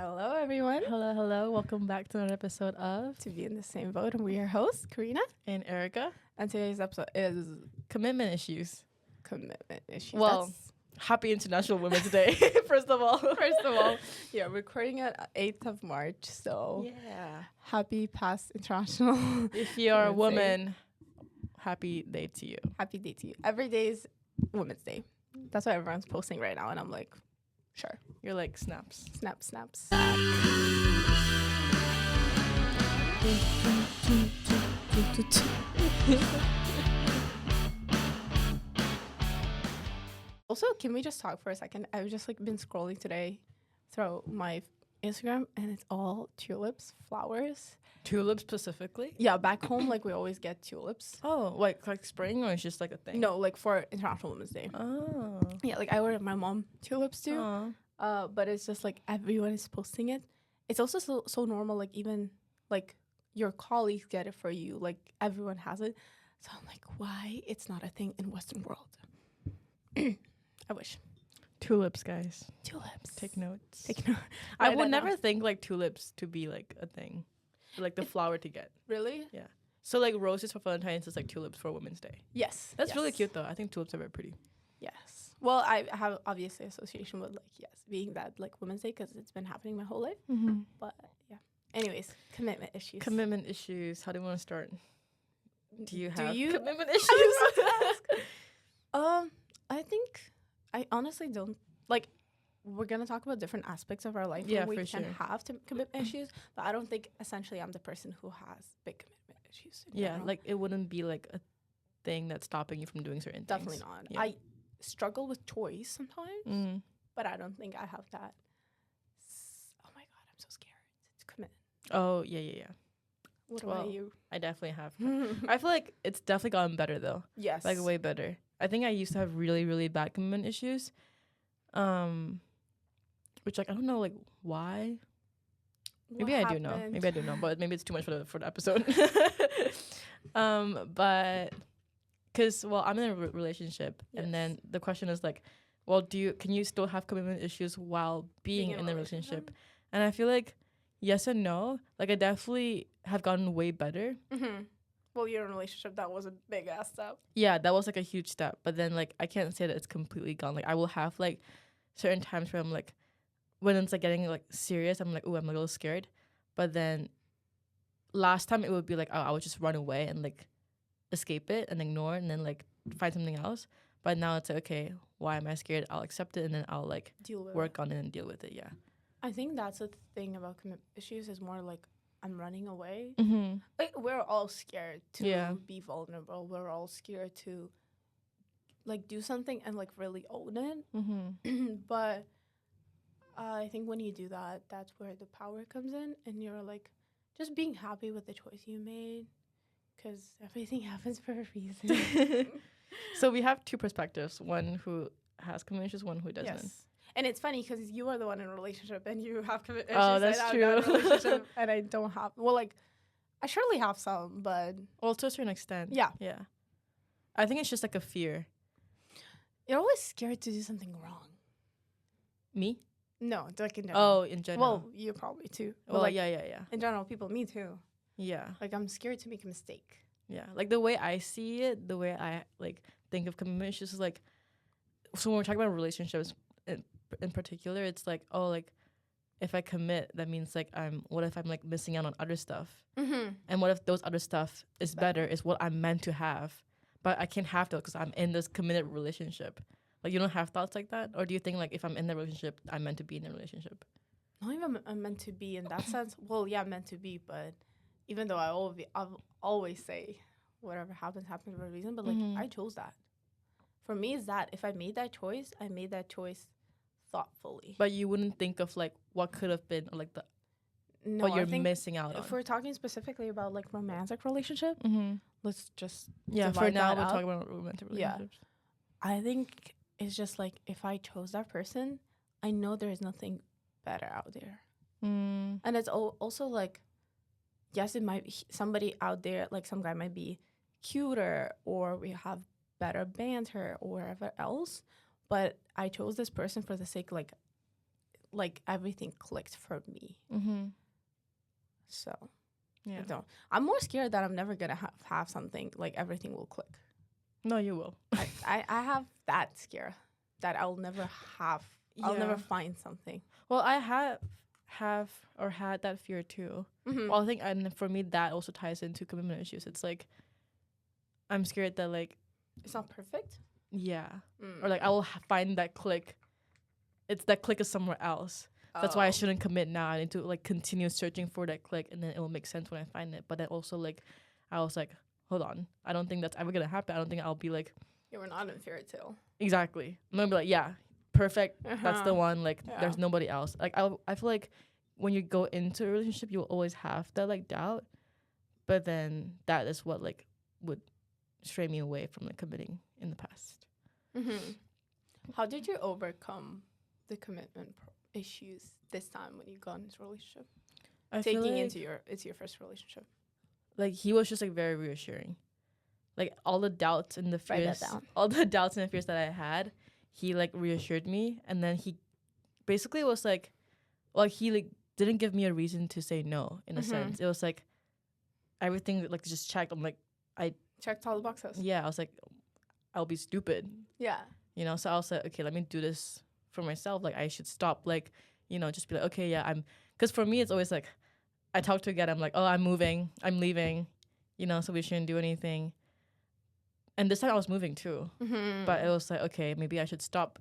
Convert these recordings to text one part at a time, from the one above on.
Hello, everyone. Hello, hello. Welcome back to another episode of To be in the same boat, and we are your hosts, Karina. and Erica. And today's episode is Commitment issues. commitment issues. Well, happy International Women's Day, first of all. First of all, yeah, recording it 8th of March, so Yeah. happy past International. If you're a Women's Day. woman, happy day to you. Happy day to you. Every day is Women's Day. That's what everyone's posting right now, and I'm like, sure. You're like snaps. Snaps. Also, can we just talk for a second? I've just been scrolling today through my Instagram, and it's all tulips, flowers. Tulips specifically? Yeah, back home, we always get tulips. Oh, like spring, or it's just like a thing? No, for International Women's Day. Oh. Yeah, I ordered my mom tulips too. Aw. But it's just everyone is posting it. It's also so normal. Even your colleagues get it for you. Everyone has it. So I'm like, why it's not a thing in Western world? I wish. Tulips, guys. Tulips. Take notes. Take note. I Write would that never down. think tulips to be a thing. The flower to get. Really? So roses for Valentine's is tulips for Women's Day. Yes. That's really cute though. I think tulips are very pretty. Yes. Well, I have obviously association with being that Women's Day because it's been happening my whole life. Mm-hmm. But yeah. Anyways, commitment issues. Commitment issues. How do you want to start? Do you have you? commitment I was issues? about to ask. I think I honestly don't We're gonna talk about different aspects of our life Yeah, where we for can sure. have commitment issues, but I don't think essentially I'm the person who has big commitment issues. in Yeah, general. it wouldn't be a thing that's stopping you from doing certain Definitely things. not. Yeah. I struggle with choice sometimes, Mm. but I don't think I have that. Oh my god, I'm so scared to commit. Oh yeah. What Well, about you? I definitely have. I feel like it's definitely gotten better though. Yes. Way better. I think I used to have really, really bad commitment issues. Which I don't know why. Maybe I do know. Maybe I do know, but maybe it's too much for the episode. But because I'm in a relationship, and then the question is can you still have commitment issues while being in the relationship? And I feel like yes and no. I definitely have gotten way better. Mm-hmm. Well, you're in a relationship. That was a big ass step. Yeah, that was a huge step. But then I can't say that it's completely gone. I will have certain times where I'm when it's getting serious, I'm ooh, I'm a little scared. But then last time it would be I would just run away and escape it and ignore it and then find something else. But now it's okay, why am I scared? I'll accept it and then I'll Deal with work on it and deal with it. Yeah. I think that's the thing about commitment issues is more I'm running away. Mm-hmm. We're all scared to Yeah. be vulnerable. We're all scared to do something and really own it. Mm-hmm. But I think when you do that, that's where the power comes in, and you're just being happy with the choice you made, because everything happens for a reason. So we have two perspectives: one who has commitment issues, one who doesn't. Yes. And it's funny because you are the one in a relationship and you have commitment Oh, issues. that's and I'm true. not in a relationship and I don't have. Well, I surely have some, but Well, to a certain extent. Yeah. Yeah. I think it's just a fear. you're always scared to do something wrong. Me? No, in general. Oh, in general. Well, you probably too. But Well, yeah. in general, people, me too. Yeah. I'm scared to make a mistake. Yeah. The way I see it, the way I think of commitment issues is so when we're talking about relationships in particular, it's if I commit, that means what if I'm missing out on other stuff? Mm-hmm. And what if those other stuff is better, is what I'm meant to have, but I can't have those because I'm in this committed relationship. You don't have thoughts like that? Or do you think if I'm in the relationship, I'm meant to be in a relationship? Not even I'm meant to be in that sense. Well, yeah, meant to be, but even though I'll always say whatever happens for a reason, but Mhm. I chose that. For me, is that if I made that choice, I made that choice thoughtfully. But you wouldn't think of what could have been, or No, what I you're think missing out on. if we're talking specifically about romantic relationship, Mm-hmm. let's just Yeah, for divide now that we're up. talking about romantic Yeah. relationships. I think it's just if I chose that person, I know there's nothing better out there. Mm. And it's also yes, it might be somebody out there, some guy might be cuter or we have better banter or whatever else. But I chose this person for the sake, like everything clicked for me. So Yeah. I don't. I'm more scared that I'm never gonna have something like everything will click. No, you will. I have that scare that I'll never have. I'll never find something. Well, I have or had that fear too. Well, I think, and for me, that also ties into commitment issues. It's like I'm scared that like it's not perfect. Yeah, or like I will find that click. It's that click is somewhere else. That's why I shouldn't commit now. I need to like continue searching for that click, and then it will make sense when I find it. But then also like, I was like, hold on, I don't think that's ever gonna happen. I don't think I'll be like, you were not in fairy tale. Exactly. I'm gonna be like, yeah, perfect. That's the one. Like, there's nobody else. Like, I feel like when you go into a relationship, you'll always have that like doubt, but then that is what like would stray me away from like committing in the past. How did you overcome the commitment issues this time when you got into a relationship? It's your first relationship. Like he was just like very reassuring. Like all the doubts and the fears, that I had, he like reassured me, and then he basically was like, he like didn't give me a reason to say no in a sense. It was like everything like just checked. I'm like, I checked all the boxes. Yeah, I was like, I'll be stupid. Yeah. You know, so I was like, okay, let me do this for myself. Like I should stop. Like, you know, just be like, okay, yeah, because for me it's always like, I talk to a guy, I'm like, oh, I'm moving, I'm leaving, you know, so we shouldn't do anything. And this time I was moving too, but it was like, okay, maybe I should stop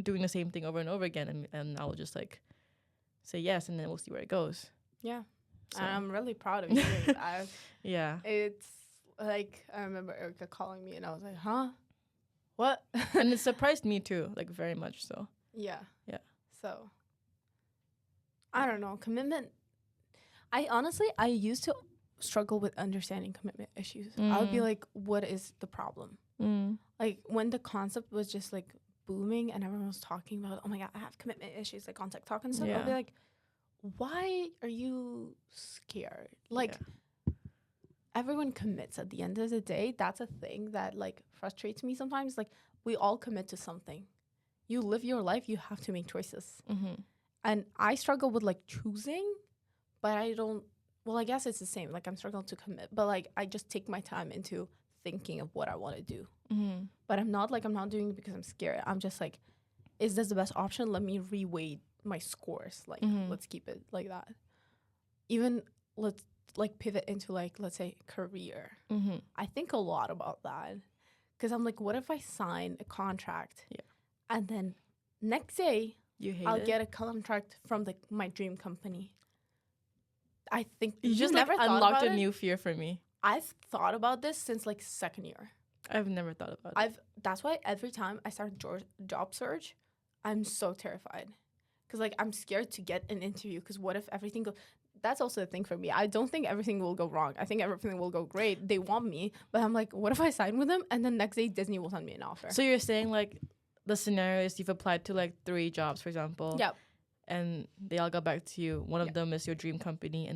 doing the same thing over and over again, and I'll just like say yes, and then we'll see where it goes. Yeah, so. I'm really proud of you. Yeah, it's like I remember Erica calling me, and I was like, huh, what? And it surprised me too, like very much so. Yeah. So I don't know, commitment. I used to struggle with understanding commitment issues. I would be like, what is the problem? Like when the concept was just like booming and everyone was talking about, oh my god, I have commitment issues, like contact talk and stuff. I'd be like, why are you scared? Like everyone commits at the end of the day. That's a thing that like frustrates me sometimes. Like we all commit to something. You live your life, you have to make choices. And I struggle with like choosing, but I don't. Well, I guess it's the same. Like I'm struggling to commit, but like I just take my time into thinking of what I want to do. But I'm not doing it because I'm scared. I'm just like, is this the best option? Let me reweigh my scores. Like let's keep it like that. Even let's like pivot into like, let's say career. I think a lot about that because I'm like, what if I sign a contract and then next day I'll get a contract from my dream company. I think you just never like unlocked a new fear for me. I've thought about this since like second year. I've never thought about it. That's why every time I start job search, I'm so terrified because like I'm scared to get an interview because what if everything goes. That's also the thing for me. I don't think everything will go wrong. I think everything will go great. They want me, but I'm like, what if I sign with them and then next day Disney will send me an offer? So you're saying like the scenario is you've applied to like 3 jobs, for example. Yep. And they all got back to you. One of them is your dream company,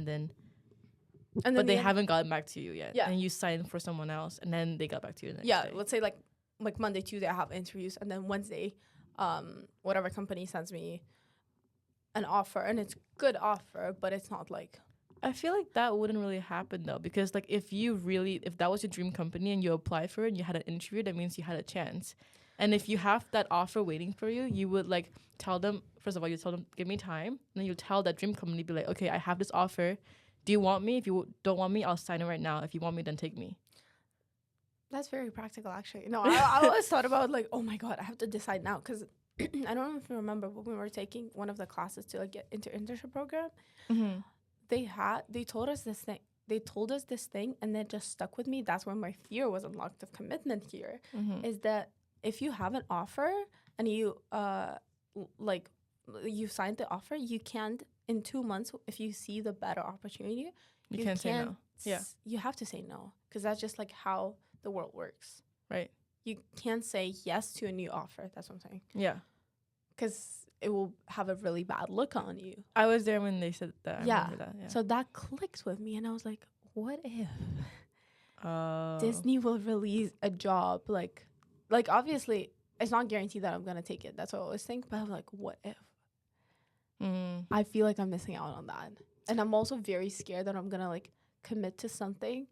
but they haven't gotten back to you yet. Yeah. And you signed for someone else, and then they got back to you the next day. Let's say like Monday, Tuesday, I have interviews, and then Wednesday, whatever company sends me an offer, and it's good offer, but it's not like. I feel like that wouldn't really happen though, because like if that was your dream company and you applied for it and you had an interview, that means you had a chance. And if you have that offer waiting for you, you would like tell them, first of all, you tell them, give me time. And then you tell that dream company, be like, okay, I have this offer. Do you want me? If you don't want me, I'll sign it right now. If you want me, then take me. That's very practical, actually. No, I always thought about like, oh my God, I have to decide now. Because I don't know if you remember when we were taking one of the classes to like get into internship program. They told us this thing. They told us this thing and it just stuck with me. That's when my fear was unlocked of commitment here. Is that if you have an offer and you you signed the offer, you can't in 2 months if you see the better opportunity. You can't say no. You have to say no because that's just like how the world works. Right. You can't say yes to a new offer. That's what I'm saying. Yeah. Because it will have a really bad look on you. I was there when they said that. I remember that. Yeah. So that clicked with me and I was like, what if Disney will release a job like obviously it's not guaranteed that I'm gonna take it. That's what I always think. But I'm like, what if? I feel like I'm missing out on that. And I'm also very scared that I'm gonna like commit to something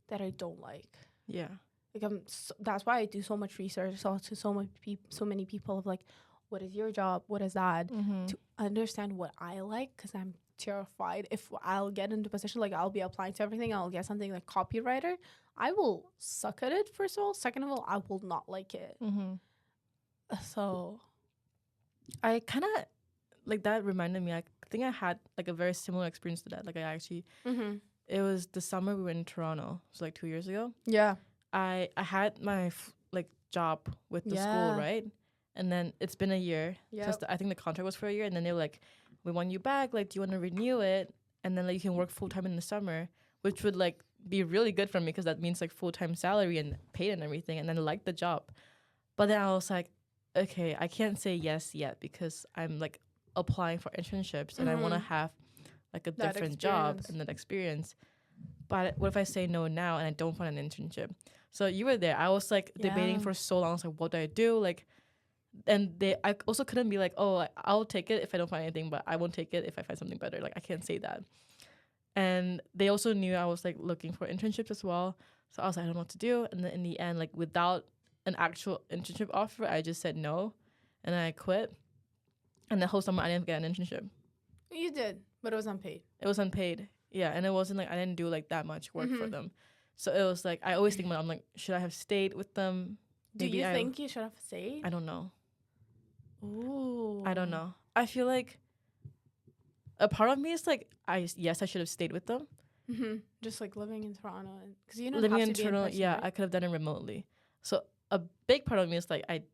that I don't like. Yeah. Like that's why I do so much research. So to so many people of like, what is your job? What is that? To understand what I like, because I'm terrified if I'll get into a position like I'll be applying to everything. I'll get something like copywriter. I will suck at it. First of all, second of all, I will not like it. So I kind of like that reminded me. I think I had like a very similar experience to that. Like I actually, it was the summer we were in Toronto. So like 2 years ago. Yeah. I had my like job with the school, right? And then it's been a year. Yeah. So I think the contract was for a year, and then they were like, "We want you back. Like, do you want to renew it? And then like you can work full time in the summer, which would like be really good for me because that means like full time salary and paid and everything. And then I like the job, but then I was like, okay, I can't say yes yet because I'm like applying for internships and I want to have like a different job and that experience. But what if I say no now and I don't find an internship? So you were there. I was like debating for so long. I was like, what do I do? Like, and I also couldn't be like, oh, I'll take it if I don't find anything, but I won't take it if I find something better. Like, I can't say that. And they also knew I was like looking for internships as well. So I was like, I don't know what to do. And then in the end, like without an actual internship offer, I just said no, and then I quit. And the whole summer I didn't get an internship. You did, but it was unpaid. It was unpaid. Yeah, and it wasn't like I didn't do like that much work for them. So it was like I always think about I'm like, should I have stayed with them? Do you think you should have stayed? I don't know. Ooh. I don't know. I feel like a part of me is like I should have stayed with them. Just like living in Toronto, because you know living in Toronto. Yeah, right? I could have done it remotely. So a big part of me is like I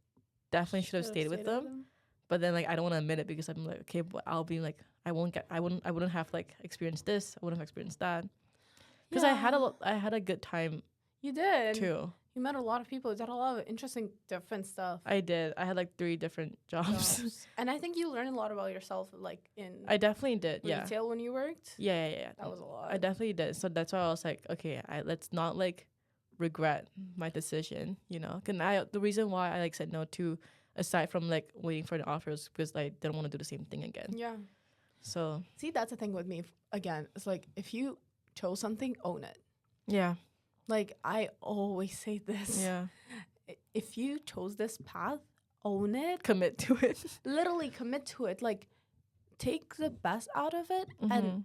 definitely should have stayed with them. But then like I don't want to admit it because I'm like, okay, but I'll be like I wouldn't have like experienced this. I wouldn't have experienced that. Because I had a good time. You did too. You met a lot of people. You did a lot of interesting, different stuff. I did. I had like 3 different jobs. And I think you learned a lot about yourself, like in I definitely did. Retail when you worked. Yeah. That was a lot. I definitely did. So that's why I was like, okay, let's not like regret my decision, you know. The reason why I like said no to, aside from like waiting for the offers, because I didn't want to do the same thing again. Yeah. So see, that's the thing with me. Again, it's like if you chose something, own it. Yeah. Like I always say this. Yeah. If you chose this path, own it. Commit to it. Literally commit to it. Like take the best out of it. And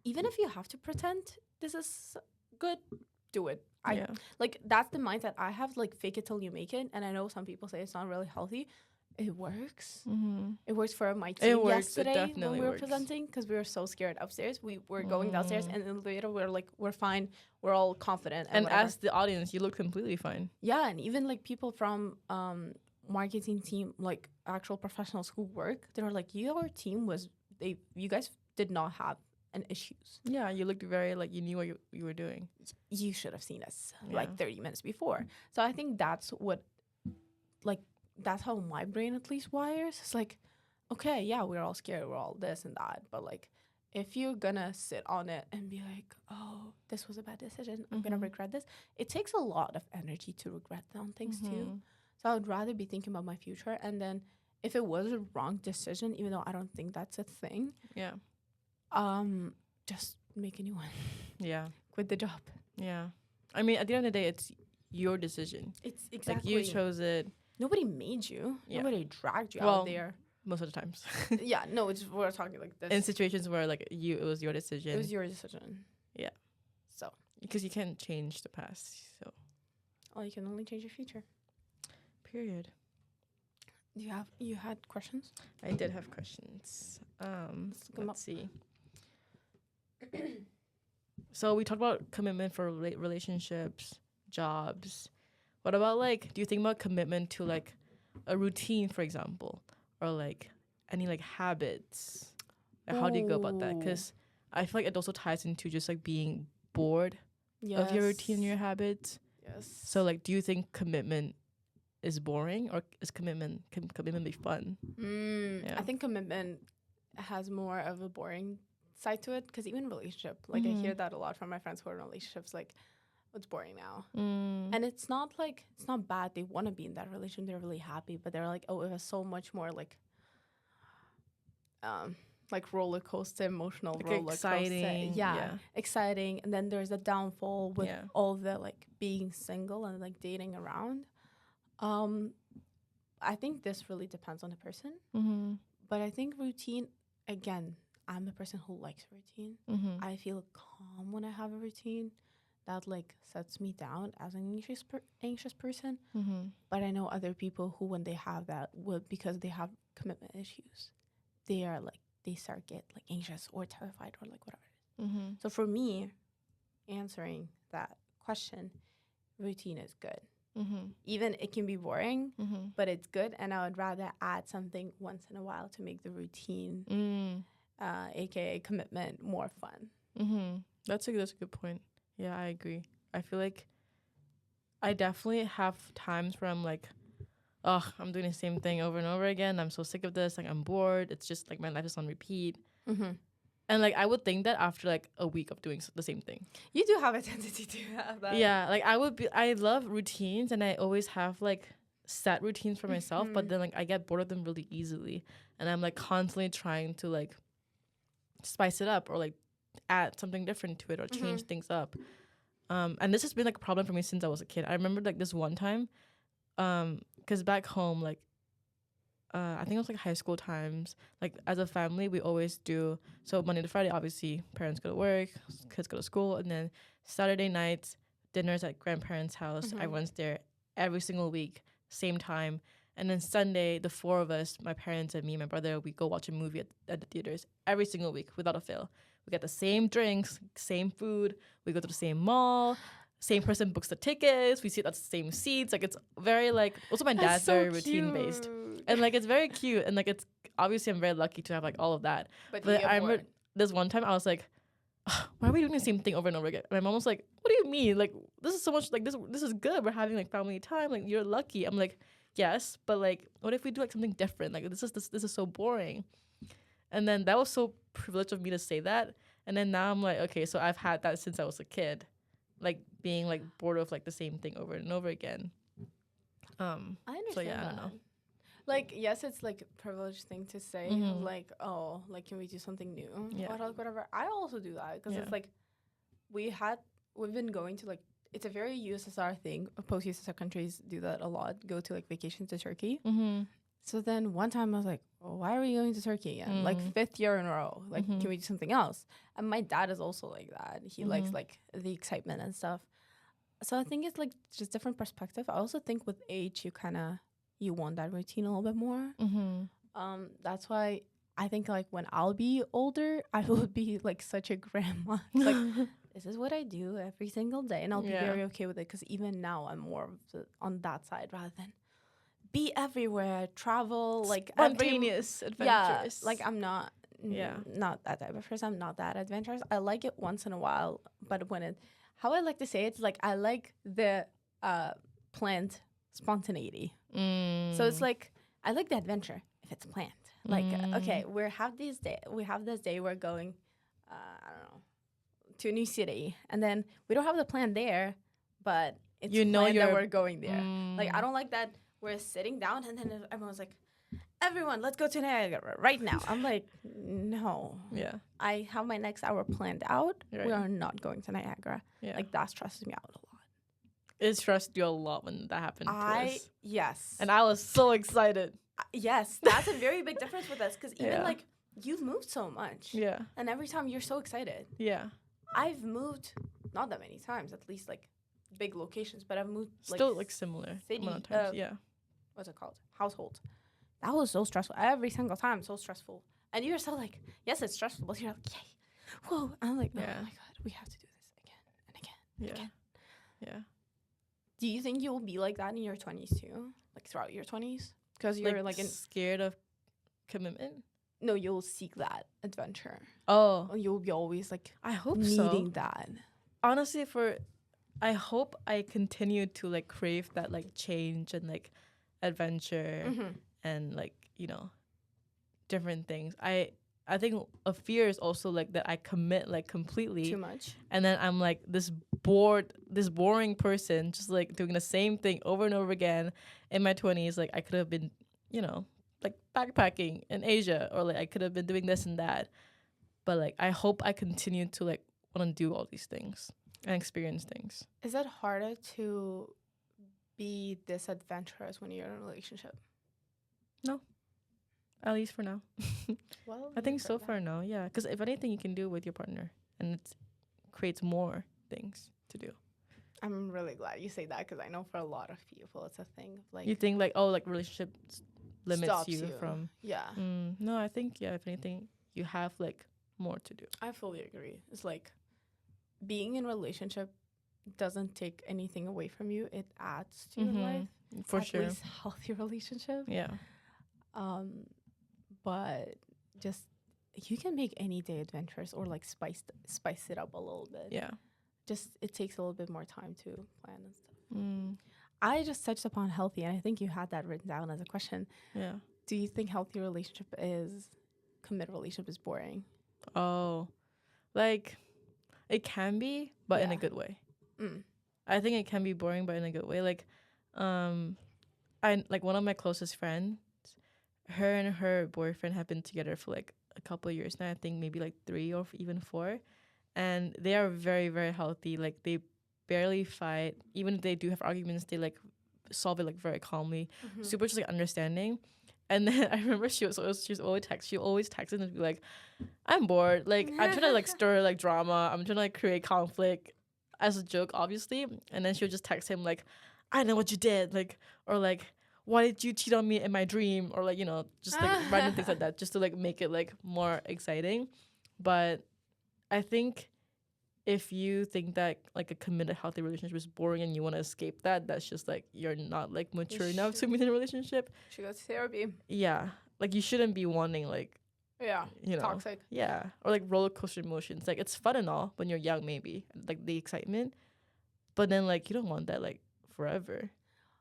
even if you have to pretend this is good, do it. Like that's the mindset I have, like fake it till you make it. And I know some people say it's not really healthy. It works. It works for my team yesterday when we were presenting because we were so scared upstairs. We were going downstairs and then later we're like, we're fine. We're all confident. And as the audience, you look completely fine. Yeah. And even like people from marketing team, like actual professional school work, they were like, your team you guys did not have an issues. Yeah. You looked very like you knew what you were doing. You should have seen us like 30 minutes before. So I think that's what like, that's how my brain at least wires. It's like, okay, yeah, we're all scared, we're all this and that, but like if you're gonna sit on it and be like, oh, this was a bad decision, I'm gonna regret this, it takes a lot of energy to regret on things too. So I would rather be thinking about my future, and then if it was a wrong decision, even though I don't think that's a thing, just make a new one. Yeah. Quit the job. Yeah. I mean, at the end of the day, it's your decision. It's exactly like you chose it. Nobody made you. Yeah. Nobody dragged you out there. Most of the times. Yeah, no, we're talking like this. In situations where like it was your decision. It was your decision. Yeah. So. Because you can't change the past. So. Oh, you can only change your future. Period. You had questions? I did have questions. Let's see. So we talked about commitment for relationships, jobs. What about like, do you think about commitment to like a routine, for example, or like any like habits? Like, how do you go about that? Because I feel like it also ties into just like being bored of your routine and your habits. Yes. So like, do you think commitment is boring, or is commitment be fun? I think commitment has more of a boring side to it, because even relationship, like I hear that a lot from my friends who are in relationships, like, it's boring now. And it's not bad. They want to be in that relationship. They're really happy, but they're like, oh, it was so much more like like roller coaster, emotional Like roller exciting, coaster. Yeah, yeah. exciting. And then there's a downfall with Yeah. all the like being single and like dating around. I think this really depends on the person, Mm-hmm. but I think routine, again, I'm a person who likes routine. Mm-hmm. I feel calm when I have a routine that like sets me down as an anxious person. Mm-hmm. But I know other people who, when they have that, would, because they have commitment issues, they are like, they start get like anxious or terrified or like whatever. Mm-hmm. So for me, answering that question, routine is good. Mm-hmm. Even it can be boring, Mm-hmm. but it's good. And I would rather add something once in a while to make the routine, aka commitment, more fun. Mm-hmm. That's a good point. Yeah, I agree. I feel like I definitely have times where I'm like, oh, I'm doing the same thing over and over again. I'm so sick of this. Like, I'm bored. It's just like my life is on repeat. Mm-hmm. And like I would think that after like a week of doing the same thing. You do have a tendency to have that. Yeah, like I love routines, and I always have like set routines for myself, but then like I get bored of them really easily, and I'm like constantly trying to like spice it up or like add something different to it or change things up. And this has been like a problem for me since I was a kid. I remember like this one time, because back home, like I think it was like high school times, like as a family we always do, so Monday to Friday obviously parents go to work, kids go to school, and then Saturday nights dinners at grandparents' house. Everyone's there every single week, same time. And then Sunday, the four of us, my parents and me, my brother, we go watch a movie at the theaters every single week without a fail. We get the same drinks, same food. We go to the same mall. Same person books the tickets. We sit at the same seats. Like it's very like, also my dad's so very routine based, and like it's very cute, and like it's obviously I'm very lucky to have like all of that. But I remember this one time I was like, why are we doing the same thing over and over again? And my mom was like, what do you mean? Like this is so much, like this is good. We're having like family time. Like you're lucky. I'm like, yes, but like what if we do like something different? Like this is so boring. And then that was so privileged of me to say that. And then now I'm like, okay, so I've had that since I was a kid, like being like bored of like the same thing over and over again. I understand. So yeah, I don't know. Like, yes, it's like a privileged thing to say, like, oh, like, can we do something new? Yeah. Or like whatever. I also do that because it's like we've been going to like, it's a very USSR thing. Post USSR countries do that a lot. Go to like vacations to Turkey. So then one time I was like, oh, why are we going to Turkey again? Like 5th year in a row. Like, can we do something else? And my dad is also like that. He likes like the excitement and stuff. So I think it's like just different perspective. I also think with age, you want that routine a little bit more. That's why I think like when I'll be older, I will be like such a grandma. Like, this is what I do every single day. And I'll be very okay with it. Because even now I'm more on that side rather than be everywhere, travel, like spontaneous, adventurous. Yeah, like I'm not that type of person. I'm not that adventurous. I like it once in a while, but how I like to say it's like I like the planned spontaneity. So it's like I like the adventure if it's planned. Like okay, we have this day we're going, I don't know, to a new city, and then we don't have the plan there, but it's planned that we're going there. Like I don't like that. We're sitting down and then everyone's like, everyone, let's go to Niagara right now. I'm like, no. Yeah. I have my next hour planned out. Right. We are not going to Niagara. Yeah. Like that stresses me out a lot. It stressed you a lot when that happened to us. Yes. And I was so excited. Yes. That's a very big difference with us because even like you've moved so much. Yeah. And every time you're so excited. Yeah. I've moved not that many times, at least like big locations, but I've moved still like similar amount of times. What's it called? Household. That was so stressful. Every single time, so stressful. And you're so like, yes, it's stressful, but you're like, yay. Whoa. And I'm like, oh my God, we have to do this again and again and again. Yeah. Do you think you'll be like that in your 20s too? Like throughout your 20s? Because you're like scared of commitment? No, you'll seek that adventure. Oh. You'll be always like, I hope needing that. Honestly, I hope I continue to like crave that like change and like adventure and like, you know, different things. I think a fear is also like that I commit like completely too much, and then I'm like this boring person just like doing the same thing over and over again in my 20s. Like I could have been, you know, like backpacking in Asia, or like I could have been doing this and that. But like I hope I continue to like want to do all these things and experience things. Is it harder to be this adventurous when you're in a relationship? No, at least for now. Well, I think so far no, yeah. Because if anything, you can do it with your partner, and it creates more things to do. I'm really glad you say that because I know for a lot of people it's a thing. Like You think like, oh, like relationships limits stops you from. Yeah. No, I think yeah. If anything, you have like more to do. I fully agree. It's like being in a relationship doesn't take anything away from you. It adds to your life. For At sure. least healthy relationship. Yeah. But just you can make any day adventurous or like spice it up a little bit. Yeah. Just it takes a little bit more time to plan and stuff. I just touched upon healthy, and I think you had that written down as a question. Yeah. Do you think healthy committed relationship is boring? Oh, like it can be, but in a good way. I think it can be boring, but in a good way. Like, I like one of my closest friends. Her and her boyfriend have been together for like a couple of years now. I think maybe like 3 or even 4, and they are very, very healthy. Like they barely fight. Even if they do have arguments, they like solve it like very calmly. Super just like understanding. And then I remember she always texting and be like, I'm bored. Like I'm trying to like stir like drama. I'm trying to like create conflict as a joke, obviously. And then she'll just text him like, I know what you did, like, or like, why did you cheat on me in my dream, or like, you know, just like random things like that, just to like make it like more exciting. But I think if you think that like a committed healthy relationship is boring and you want to escape that, that's just like you're not like mature enough to be in a relationship. Should go to therapy. Yeah, like you shouldn't be wanting like, you know, toxic. Yeah, or like roller coaster emotions. Like it's fun and all when you're young, maybe like the excitement, but then like you don't want that like forever.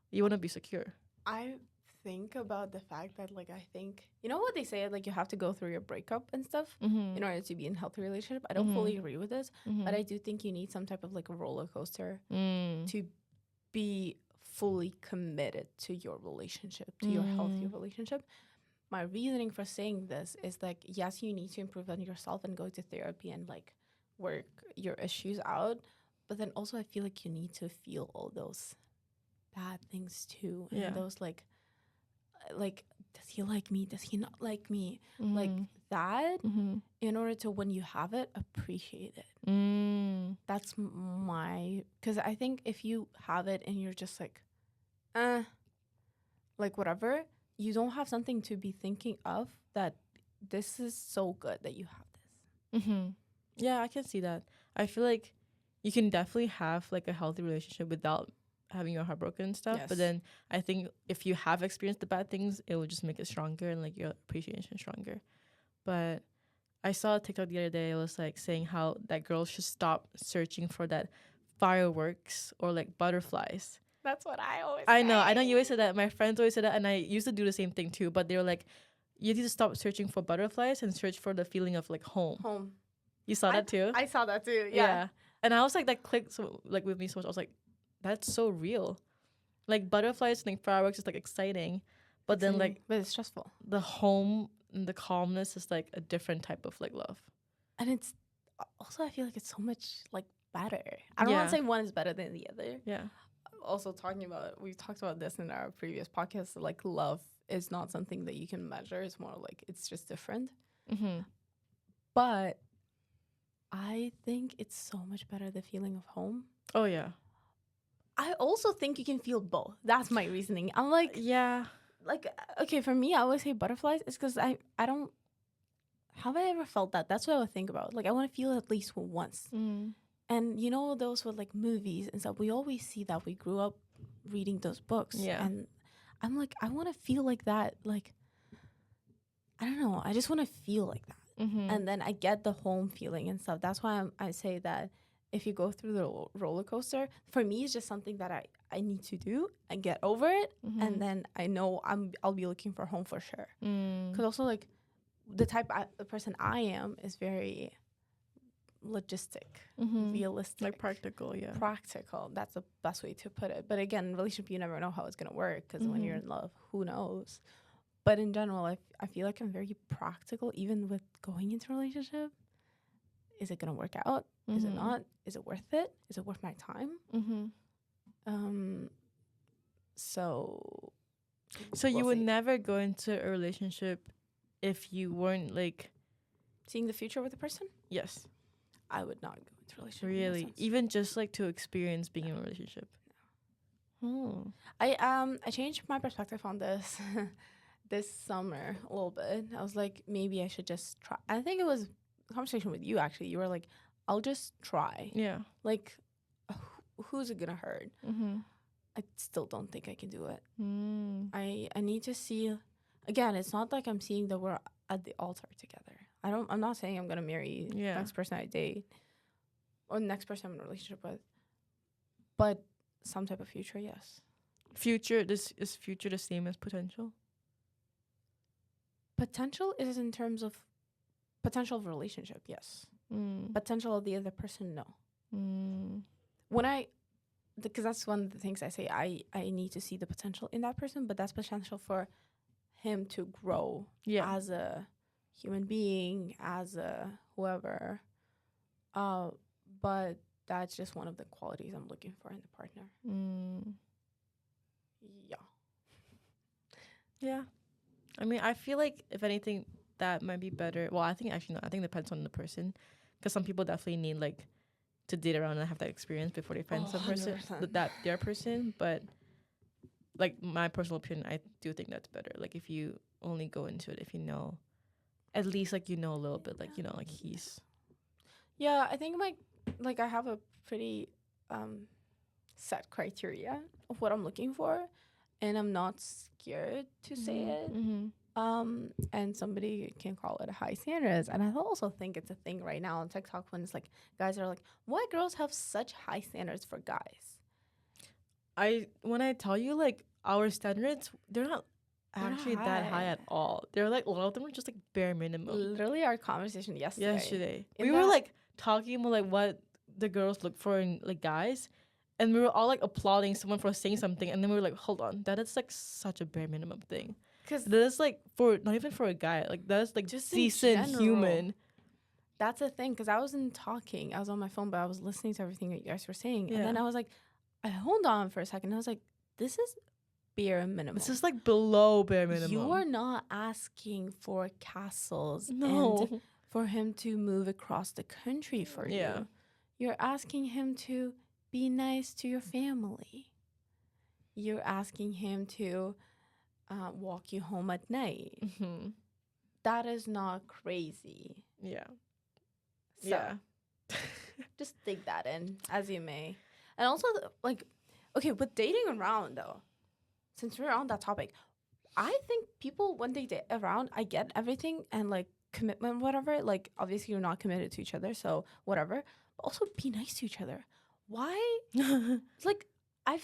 You want to be secure. I think about the fact that like I think you know what they say, like you have to go through your breakup and stuff in order to be in a healthy relationship. I don't fully agree with this, but I do think you need some type of like a roller coaster to be fully committed to your relationship, to your healthy relationship. My reasoning for saying this is like, yes, you need to improve on yourself and go to therapy and like work your issues out, but then also I feel like you need to feel all those bad things too, and those like does he like me, does he not like me, like that, in order to when you have it, appreciate it. That's my, because I think if you have it and you're just like whatever, you don't have something to be thinking of that this is so good that you have this. Yeah, I can see that. I feel like you can definitely have like a healthy relationship without having your heart broken and stuff. Yes. But then I think if you have experienced the bad things, it will just make it stronger and like your appreciation stronger. But I saw a TikTok the other day. It was like saying how that girls should stop searching for that fireworks or like butterflies. That's what I always I know you always say that. My friends always say that, and I used to do the same thing too. But they were like, you need to stop searching for butterflies and search for the feeling of like home. You saw that too? I saw that too. Yeah. And I was like, that clicked so like with me so much. I was like, that's so real. Like butterflies and like fireworks is like exciting, but then like but it's stressful. The home and the calmness is like a different type of like love. And it's also, I feel like it's so much like better. I don't want to say one is better than the other. Yeah. Also we've talked about this in our previous podcast, like love is not something that you can measure. It's more like it's just different. But I think it's so much better, the feeling of home. Oh yeah. I also think you can feel both. That's my reasoning. I'm like, like, okay, for me, I always say butterflies. It's because I don't, have I ever felt that? That's what I would think about. Like, I want to feel it at least once. And you know, those with like movies and stuff, we always see that. We grew up reading those books. Yeah. And I'm like, I want to feel like that. Like, I don't know. I just want to feel like that. And then I get the home feeling and stuff. That's why I say that if you go through the roller coaster, for me, it's just something that I need to do and get over it. And then I know I'll be looking for home for sure. Because also like the person I am is very logistic, realistic. Like practical, yeah. Practical. That's the best way to put it. But again, relationship, you never know how it's going to work because when you're in love, who knows? But in general, I feel like I'm very practical, even with going into a relationship. Is it gonna work out? Is it not? Is it worth it? Is it worth my time? So So you we'll would see. never go into a relationship if you weren't like, Seeing the future with a person, yes, I would not go into a relationship. in that really, sense. even just like to experience being in a relationship. Oh. I changed my perspective on this this summer a little bit. I was like, maybe I should just try. I think it was a conversation with you actually. You were like, I'll just try. Yeah. Like, who's it gonna hurt? Mm-hmm. I still don't think I can do it. Mm. I need to see. Again, it's not like I'm seeing that we're at the altar together. I'm not saying I'm gonna marry the Yeah. next person I date or the next person I'm in a relationship with. But some type of future, yes. Future, this is future the same as potential? Potential is in terms of potential of a relationship, yes. Potential of the other person, no. When because that's one of the things I say, I need to see the potential in that person, but that's potential for him to grow Yeah. as a human being, as a whoever. But that's just one of the qualities I'm looking for in the partner. Yeah. Yeah. I mean, I feel like if anything, that might be better. Well, I think actually no. I think it depends on the person, because some people definitely need like to date around and have that experience before they find some person 100%. that their person. But like my personal opinion, I do think that's better. Like if you only go into it if you know, at least like you know a little bit, like you know, like he's. Yeah, I think like I have a pretty set criteria of what I'm looking for, and I'm not scared to say it. And somebody can call it a high standards, and I also think it's a thing right now on TikTok when it's like guys are like, why girls have such high standards for guys? When I tell you like our standards, they're not actually that high at all. They're like a lot of them are just like bare minimum. Literally, our conversation yesterday. We were like talking about like what the girls look for in like guys, and we were all like applauding someone for saying something, and then we were like, hold on, that is like such a bare minimum thing. Because that is like for not even for a guy, like that is like just decent human. That's a thing. Because I wasn't talking, I was on my phone, but I was listening to everything that you guys were saying, and then I was like, I hold on for a second. I was like, this is bare minimum. This is like below bare minimum. You are not asking for castles no. and for him to move across the country for you. You're asking him to be nice to your family. You're asking him to walk you home at night. That is not crazy. Yeah. So, just take that in as you may. And also, like, okay, with dating around, though, since we're on that topic, I think people, when they date around, I get everything and, like, commitment, whatever. Like, obviously, you're not committed to each other, so whatever. But also, be nice to each other. Why? Like, I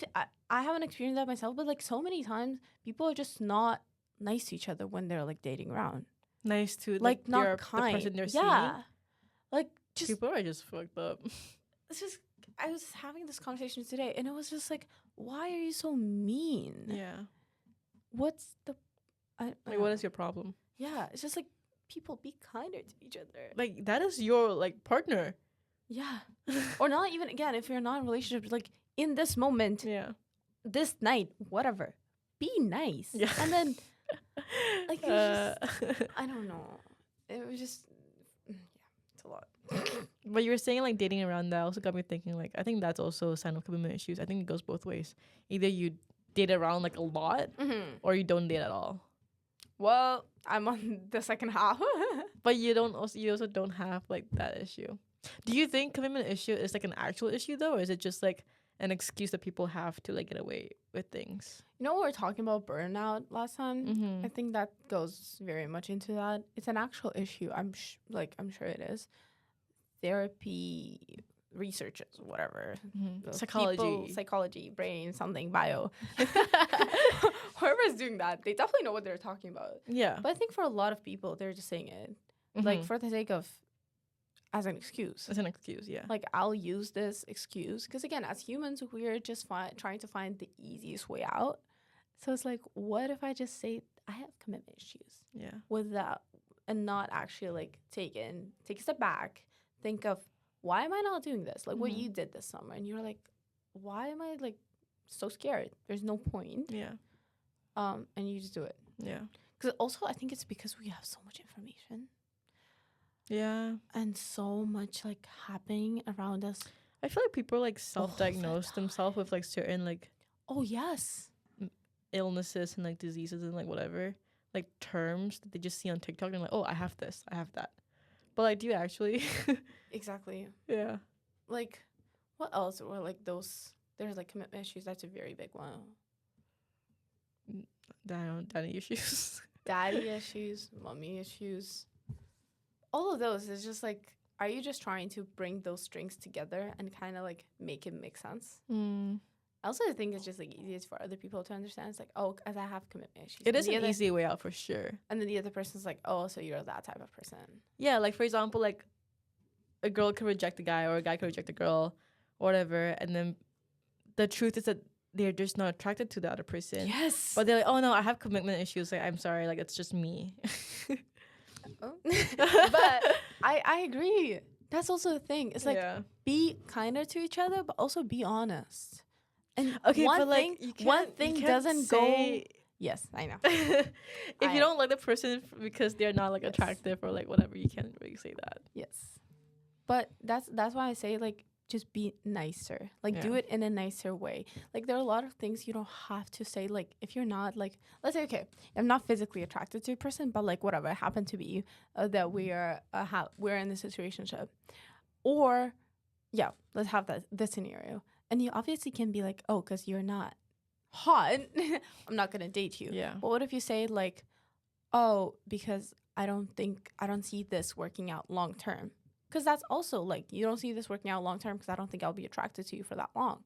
haven't experienced that myself, but, like, so many times, people are just not nice to each other when they're, like, dating around. Nice to, like not kind. The person they're seeing. Like, just... People are just fucked up. It's just... I was having this conversation today, and it was just like, why are you so mean? Yeah. What's the... like, what is your problem? Yeah, it's just like, people be kinder to each other. Like, that is your, like, partner. Yeah. Or not even, again, if you're not in a relationship, like, in this moment, this night, whatever, be nice. Yeah. And then, like, it was just, I don't know. It was just, it's a lot. But you were saying like dating around, that also got me thinking like I think that's also a sign of commitment issues. I think it goes both ways. Either you date around like a lot or you don't date at all. Well, I'm on the second half. But you also don't have like that issue. Do you think commitment issue is like an actual issue though, or is it just like an excuse that people have to like get away with things? You know, we were talking about burnout last time. I think that goes very much into that. It's an actual issue. I'm sure it is. Therapy, researchers, whatever. Psychology, brain, something, bio. Whoever's doing that, they definitely know what they're talking about. Yeah. But I think for a lot of people, they're just saying it like for the sake of, as an excuse. As an excuse, yeah. Like, I'll use this excuse. Because, again, as humans, we're just trying to find the easiest way out. So it's like, what if I just say I have commitment issues Yeah. without, and not actually like take a step back, think of why am I not doing this? Like what Mhm. you did this summer, and you're like, why am I like so scared? There's no point. Yeah. And you just do it. Yeah. Because also, I think it's because we have so much information Yeah. and so much like happening around us. I feel like people like the self-diagnose time. themselves with like certain like Oh yes, illnesses and like diseases and like whatever like terms that they just see on TikTok and like, oh, I have this, I have that. But like, do you actually? exactly. Yeah. Like, what else were like those? There's like commitment issues. That's a very big one. Daddy issues. Daddy issues, mommy issues. All of those is just like, are you just trying to bring those strings together and kind of like make it make sense? I also think it's just like easiest for other people to understand. It's like, oh, because I have commitment issues. It is an easy way out for sure. And then the other person's like, oh, so you're that type of person. Yeah, like for example, like a girl could reject a guy or a guy could reject a girl or whatever, and then the truth is that they're just not attracted to the other person. Yes. But they're like, oh no, I have commitment issues. Like, I'm sorry, like it's just me. But I agree. That's also the thing. It's like, yeah. be kinder to each other, but also be honest. And Okay, one but like thing, one thing doesn't go. Yes, I know. If you don't like the person because they're not like Yes. attractive or like whatever, you can't really say that. Yes, but that's why I say like just be nicer. Like do Yeah. it in a nicer way. Like there are a lot of things you don't have to say. Like if you're not like, let's say, okay, I'm not physically attracted to a person, but like whatever, it happened to be that we are we're in this situationship, or yeah, let's have this scenario. And you obviously can be like, oh, because you're not hot, I'm not gonna date you. Yeah. But what if you say like, oh, because I don't see this working out long term. Because that's also like, you don't see this working out long term because I don't think I'll be attracted to you for that long.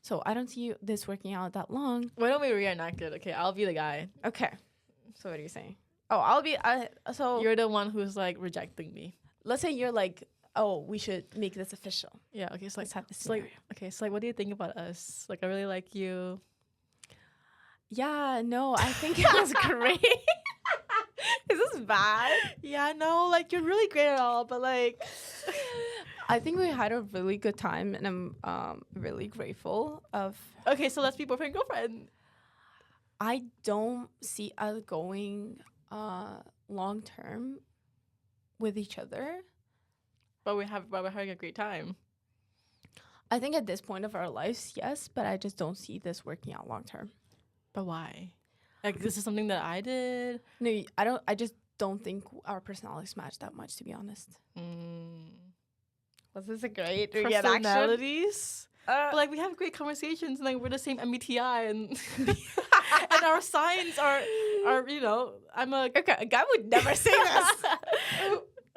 So I don't see this working out that long. Why don't we reenact it? Okay, I'll be the guy. Okay. So what are you saying? Oh, I'll be. So You're the one who's like rejecting me. let's say you're like, oh, we should make this official. Yeah. Okay. So like, Let's have this it's like, scenario. okay. So like, what do you think about us? Like, I really like you. Yeah, no, I think it was great. Is this bad? Yeah. No. Like, you're really great at all, but like, I think we had a really good time, and I'm really grateful of. okay. So let's be boyfriend girlfriend. I don't see us going long term with each other. But we're having a great time. I think at this point of our lives, yes, but I just don't see this working out long term. But why? Like, this is something that I did. No, I don't. I just don't think our personalities match that much, to be honest. Was this a great Personalities? But like, we have great conversations, and like, we're the same MBTI, and and our signs are you know, I'm a Okay, a guy would never say this.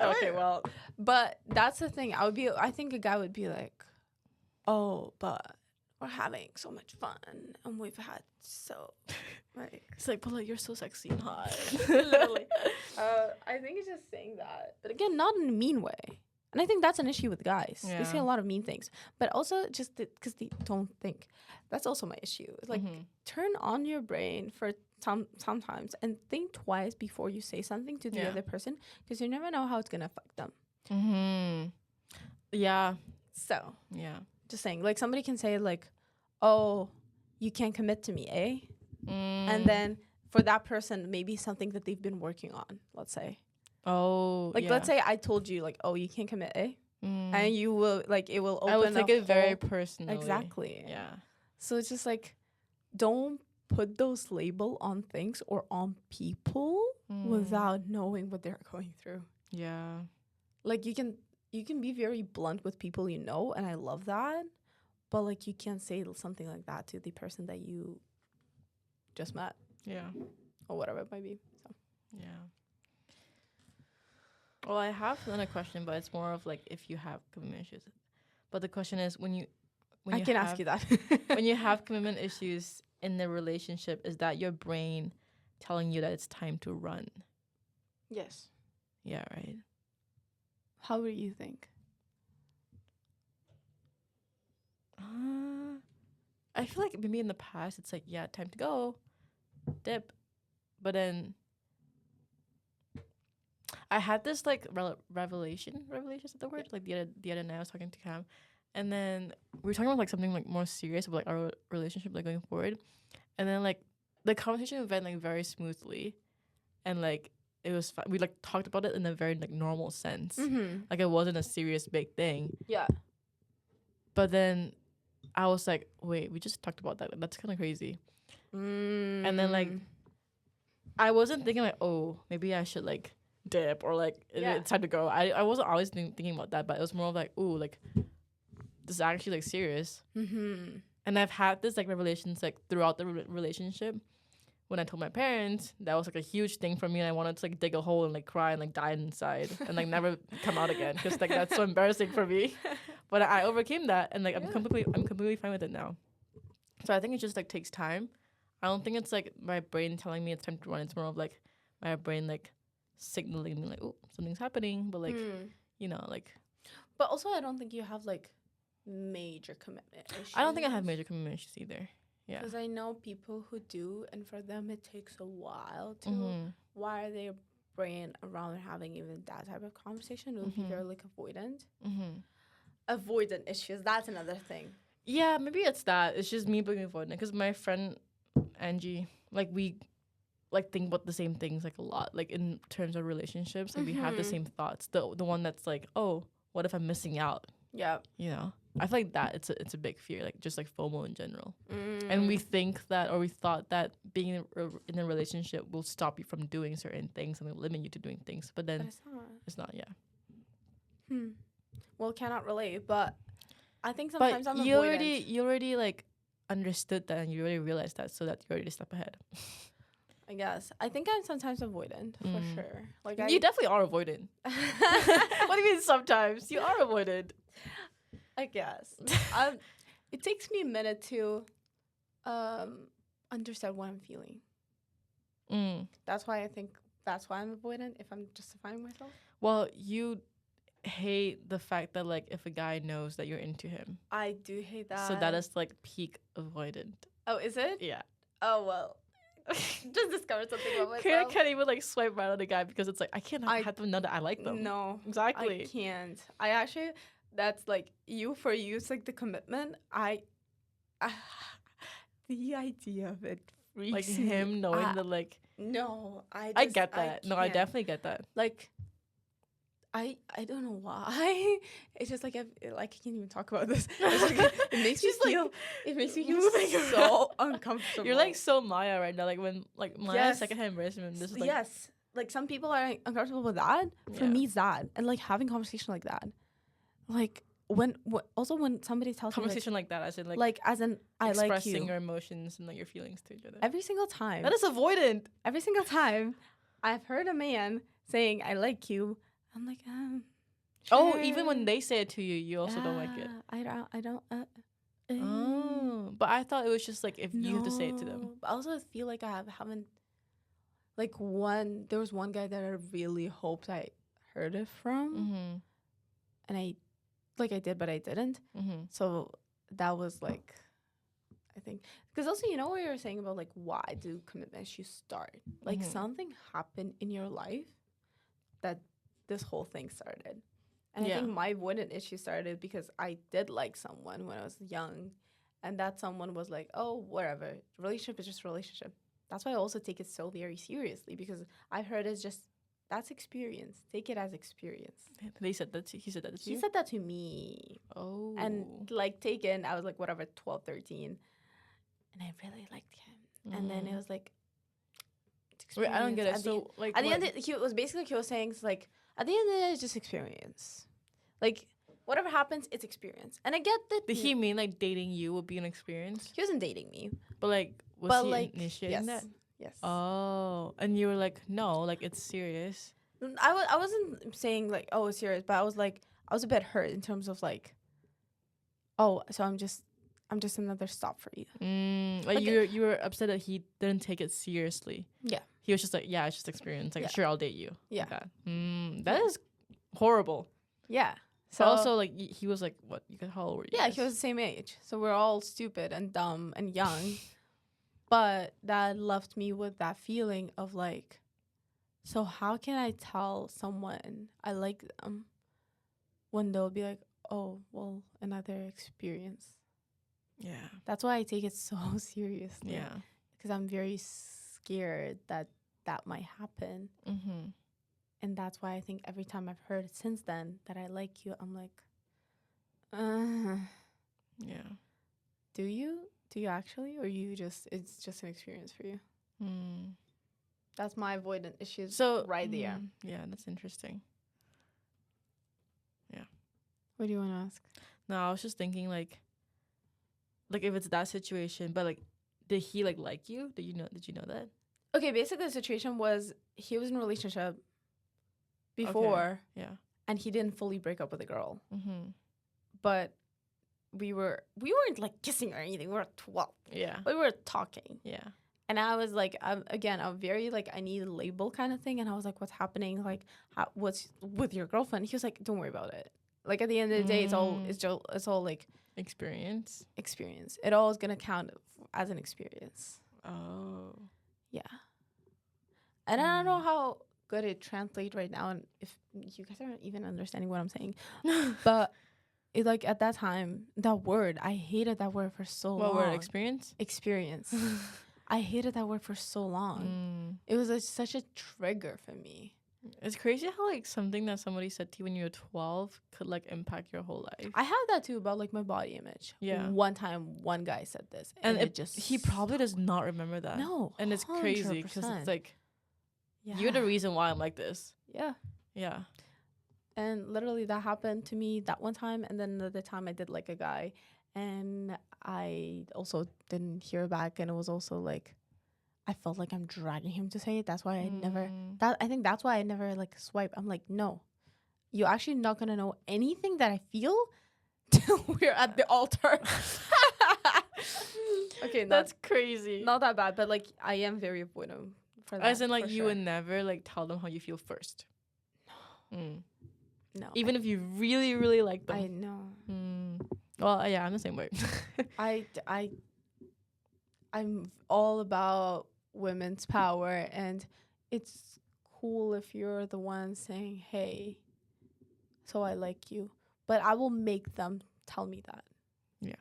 okay, well, But that's the thing. I think a guy would be like, oh, but we're having so much fun, and we've had so like it's like, but like, you're so sexy and hot. literally. I think it's just saying that, but again, not in a mean way. And I think that's an issue with guys. They say Yeah. a lot of mean things, but also just because they don't think. That's also my issue. Like, turn on your brain for sometimes and think twice before you say something to the Yeah. other person, because you never know how it's gonna affect them. Yeah. So, Yeah. just saying, like, somebody can say like, "Oh, you can't commit to me, eh?" And then for that person, maybe something that they've been working on. Let's say. Oh, Like, yeah. let's say I told you, like, oh, you can't commit, eh? And you will, like, it will open I would take it very whole- personally. Exactly. Yeah. So it's just like, don't put those label on things or on people without knowing what they're going through. Yeah. Like, you can be very blunt with people you know, and I love that. But, like, you can't say something like that to the person that you just met Yeah. or whatever it might be. So. Yeah. Well, I have another question, but it's more of like if you have commitment issues. But the question is, when I can ask you that. when you have commitment issues in the relationship, is that your brain telling you that it's time to run? Yes. Yeah, right. How do you think? I feel like maybe in the past it's like, yeah, time to go, dip. but then I had this like revelation is that the word, like the other night I was talking to Cam, and then we were talking about like something like more serious about like our relationship like going forward, and then like the conversation went like very smoothly, and like it was we like talked about it in a very like normal sense, like it wasn't a serious big thing. Yeah. But then I was like, wait, we just talked about that. That's kind of crazy. And then like I wasn't thinking like, oh, maybe I should like dip or like it's time to go. I wasn't always thinking about that, but it was more of like, ooh, like this is actually like serious. And I've had this like revelations like throughout the relationship. When I told my parents, that was like a huge thing for me, and I wanted to like dig a hole and like cry and like die inside and like never come out again because like that's so embarrassing for me. But I overcame that, and like I'm completely fine with it now. So I think it just like takes time. I don't think it's like my brain telling me it's time to run. It's more of like my brain like signaling me like, oh, something's happening, but like you know like. But also, I don't think you have like major commitment issues. I don't think I have major commitment issues either. Yeah. Because I know people who do, and for them it takes a while to wire their brain around having even that type of conversation. It would be very like avoidant. Avoidant issues. That's another thing. Yeah, maybe it's that. It's just me being avoidant. Because my friend Angie, like we like think about the same things like a lot. Like in terms of relationships, like we have the same thoughts. The one that's like, oh, what if I'm missing out? Yeah. You know, I feel like that it's a big fear, like just like FOMO in general. And we think that, or we thought that being in a relationship will stop you from doing certain things and limit you to doing things, but then it's not. Yeah. Well, cannot relate, but I think sometimes but I'm you avoidant. already like understood that, and you already realized that, so that you already step ahead. I guess I think I'm sometimes avoidant for sure. Like you definitely are avoidant. What do you mean sometimes? You are avoidant. I guess. It takes me a minute to understand what I'm feeling. That's why I'm avoidant, if I'm justifying myself. Well, you hate the fact that like if a guy knows that you're into him. I do hate that. So that is like peak avoidant. Oh, is it? Yeah. Oh, well. Just discovered something about myself. Karina can't even like swipe right on a guy because it's like I can't have them know that I like them. No. Exactly. I can't. I actually, that's like for you, it's like the commitment. The idea of it freaks like me him knowing that like. No, I get that. No, I definitely get that. Like, I don't know why. It's just like I can't even talk about this. It makes me feel. It makes me feel so uncomfortable. You're like so Maya right now. Like when like Maya's secondhand embarrassment. This is like like some people are uncomfortable with that. For me, it's that, and like having conversation like that, like when somebody tells conversation like that, as in I like you, expressing your emotions and like your feelings to each other. Every single time. That is avoidant. Every single time, I've heard a man saying I like you. I'm like, sure. Oh, even when they say it to you, you also don't like it. I don't. Oh, but I thought it was just like if you have to say it to them. I also feel like I haven't. Like there was one guy that I really hoped I heard it from, and I did, but I didn't. So that was like, I think, because also you know what you were saying about like why do commitment issues start? Like something happened in your life that this whole thing started. And I think my avoidant issue started because I did like someone when I was young, and that someone was like, oh, whatever, relationship is just relationship. That's why I also take it so very seriously, because I've heard it's just, that's experience. Take it as experience. He said that to you? He said that to me. Oh. And like I was like whatever, 12, 13. And I really liked him. And then it was like, wait, I don't get it. So like at the end, he was saying like, at the end of the day, it's just experience. Like, whatever happens, it's experience. And I get that. Did he mean like dating you would be an experience? He wasn't dating me. But like, was he initiating that? Yes. Oh, and you were like, no, like it's serious. I wasn't saying like, oh, it's serious, but I was a bit hurt in terms of like, oh, so I'm just another stop for you. Like you were upset that he didn't take it seriously. Yeah. He was just like, yeah, it's just experience. Like, sure, I'll date you. Yeah. Like that is horrible. Yeah. So but also, like, he was like, what? How old were you? Yeah, he was the same age. So we're all stupid and dumb and young. But that left me with that feeling of like, so how can I tell someone I like them when they'll be like, oh, well, another experience. Yeah. That's why I take it so seriously. Yeah. Because I'm very scared that that might happen. Mm-hmm. And that's why I think every time I've heard since then that I like you, I'm like, Yeah. do you? Do you actually? Or you just, it's just an experience for you? Mm. That's my avoidant issues So right there. Yeah, that's interesting. Yeah. What do you want to ask? No, I was just thinking like if it's that situation, but like, did he like you? Did you know that? Okay, basically the situation was he was in a relationship before Yeah. and he didn't fully break up with a girl. Mm-hmm. But we weren't like kissing or anything. We were 12. Yeah. But we were talking. Yeah. And I was like, I'm very like, I need a label kind of thing. And I was like, what's happening? Like, what's with your girlfriend? He was like, don't worry about it. Like at the end of the day, it's all like experience. It all is gonna count as an experience. Oh. Yeah. And I don't know how good it translates right now, and if you guys aren't even understanding what I'm saying, but it like at that time, that word, I hated that word for so long. What word? Experience. I hated that word for so long. It was such a trigger for me. It's crazy how like something that somebody said to you when you were 12 could like impact your whole life. I have that too about like my body image. Yeah. One time, one guy said this, and he probably does not remember that. No. And it's crazy because it's like, yeah, you're the reason why I'm like this. Yeah. Yeah. And literally that happened to me that one time, and then another time I did like a guy, and I also didn't hear back, and it was also like I felt like I'm dragging him to say it. That's why I think that's why I never like swipe. I'm like, no, you're actually not gonna know anything that I feel till we're at the altar. Okay, that's crazy. Not that bad, but like I am very avoidant for that. As in like you would never like tell them how you feel first. No. No. Even if you really, really like them. I know. Well, yeah, I'm the same way. I'm all about women's power, and it's cool if you're the one saying, hey, so I like you, but I will make them tell me that. Yeah.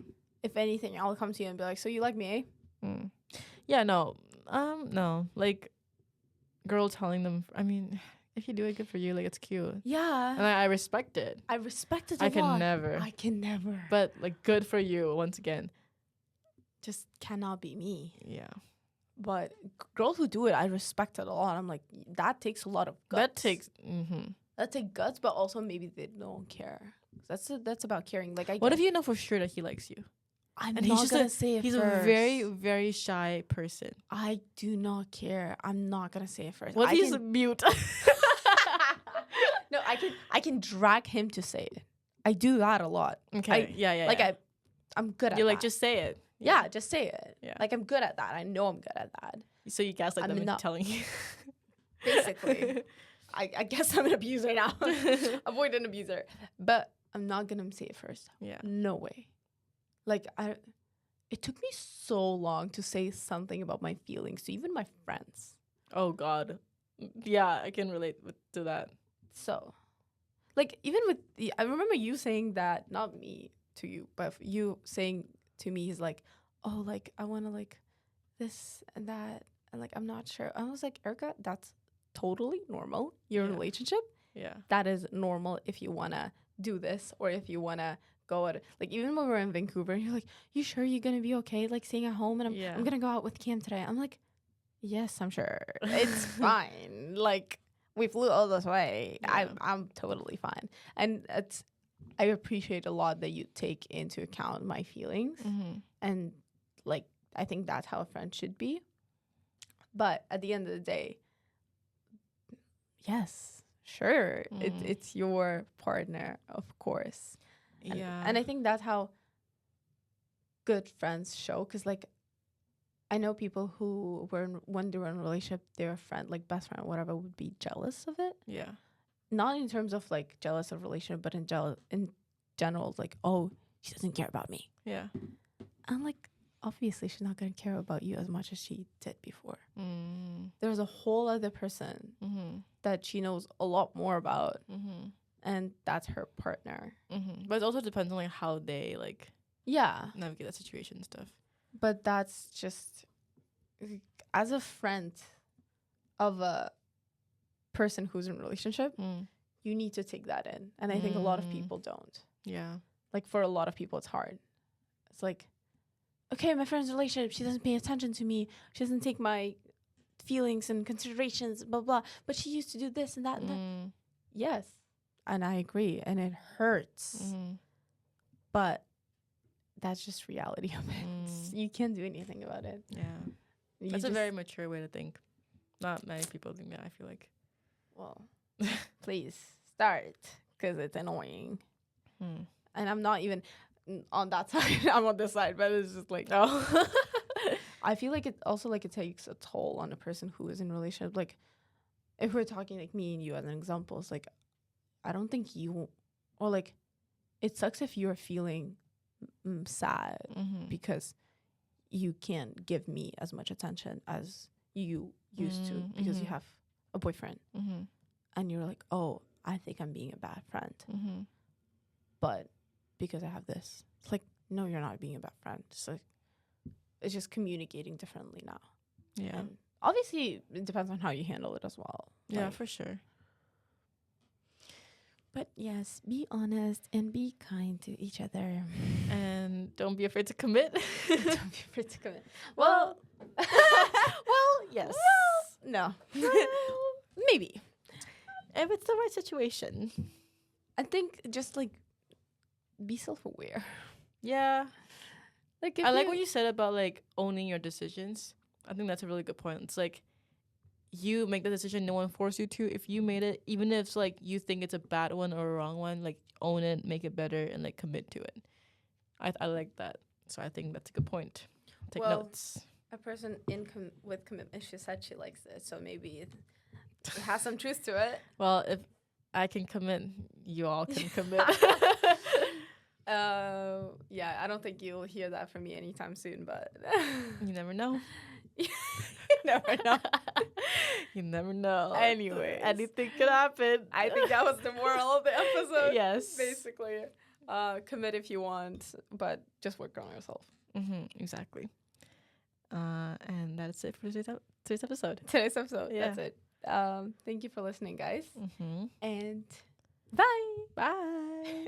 If anything, I'll come to you and be like, so you like me, eh? Yeah, no, like girl telling them, I mean, if you do it, good for you, like it's cute. Yeah. And I respect it. I respect it a I lot. I can never. But like, good for you once again. Just cannot be me. Yeah. But girls who do it, I respect it a lot. I'm like, that takes a lot of guts. That takes guts, but also maybe they don't care. That's about caring. Like, what if you know for sure that he likes you? I'm not gonna say it first. He's a very, very shy person. I do not care. I'm not gonna say it first. What if he's mute? No, I can drag him to say it. I do that a lot. Okay. I'm good at that. You're like, just say it. Yeah, just say it. Yeah. Like, I'm good at that. I know I'm good at that. So you gaslight them into telling you. Basically. I guess I'm an abuser now. Avoid an abuser. But I'm not going to say it first. Yeah. No way. Like, it took me so long to say something about my feelings to even my friends. Oh, God. Yeah, I can relate to that. So, like, even I remember you saying that, not me to you, but you saying to me, he's like, oh, like, I want to, like, this and that. And, like, I'm not sure. I was like, Erica, that's totally normal. Your relationship. Yeah. That is normal if you want to do this or if you want to go out. Like, even when we're in Vancouver, you're like, you sure you're going to be okay, like, staying at home? And I'm going to go out with Cam today. I'm like, yes, I'm sure. It's fine. Like, we flew all this way. Yeah. I'm totally fine. And I appreciate a lot that you take into account my feelings. Mm-hmm. And, like, I think that's how a friend should be. But at the end of the day, yes, sure. It's your partner, of course. And I think that's how good friends show. Because, like, I know people who when they were in a relationship, their friend, like best friend, whatever, would be jealous of it. Yeah. Not in terms of like jealous of relationship, but in general, like, oh, she doesn't care about me. Yeah. I'm like, obviously she's not going to care about you as much as she did before. Mm. There's a whole other person Mm-hmm. that she knows a lot more about, Mm-hmm. and that's her partner. Mm-hmm. But it also depends on like how they like Yeah, navigate that situation and stuff. but that's just as a friend of a person who's in a relationship, you need to take that in. And I think a lot of people don't. Yeah. Like, for a lot of people, it's hard. It's like, okay, my friend's in a relationship, she doesn't pay attention to me, she doesn't take my feelings and considerations, blah, blah, but she used to do this and that and that. Yes. And I agree. And it hurts. Mm-hmm. But that's just reality of it. You can't do anything about it. Yeah. You That's a just- very mature way to think. Not many people think that, I feel like. Well, please start, because it's annoying. And I'm not even on that side. I'm on this side, but it's just like, Oh. I feel like it also, like, it takes a toll on a person who is in a relationship. Like, if we're talking like me and you as an example, it's like, I don't think you, or like, it sucks if you're feeling sad because you can't give me as much attention as you used to because you have a boyfriend. And you're like, oh, I think I'm being a bad friend. But because I have this, it's like, no, you're not being a bad friend. It's like, it's just communicating differently now. Yeah. And obviously, it depends on how you handle it as well. Yeah, Like, for sure. but yes, be honest and be kind to each other. And don't be afraid to commit. Don't be afraid to commit. Well, well, yes. No. Maybe. If it's the right situation. I think just, like, be self-aware. Yeah. Like, I like what you said about, like, owning your decisions. I think that's a really good point. It's like, you make the decision, no one forced you to. If you made it, even if, like, you think it's a bad one or a wrong one, like, own it, make it better, and, like, commit to it. I like that. So I think that's a good point. Take notes. A person with commitment, she said she likes it, so maybe it has some truth to it. Well, if I can commit, you all can commit. Yeah, I don't think you'll hear that from me anytime soon, but You never know. you never know. You never know. Anyways. Anything could happen. I think that was the moral of the episode. Yes. Basically. Commit if you want, but just work on yourself. Exactly. And that's it for today's episode. Today's episode. Yeah. That's it. Thank you for listening, guys. Mm-hmm. And bye. Bye.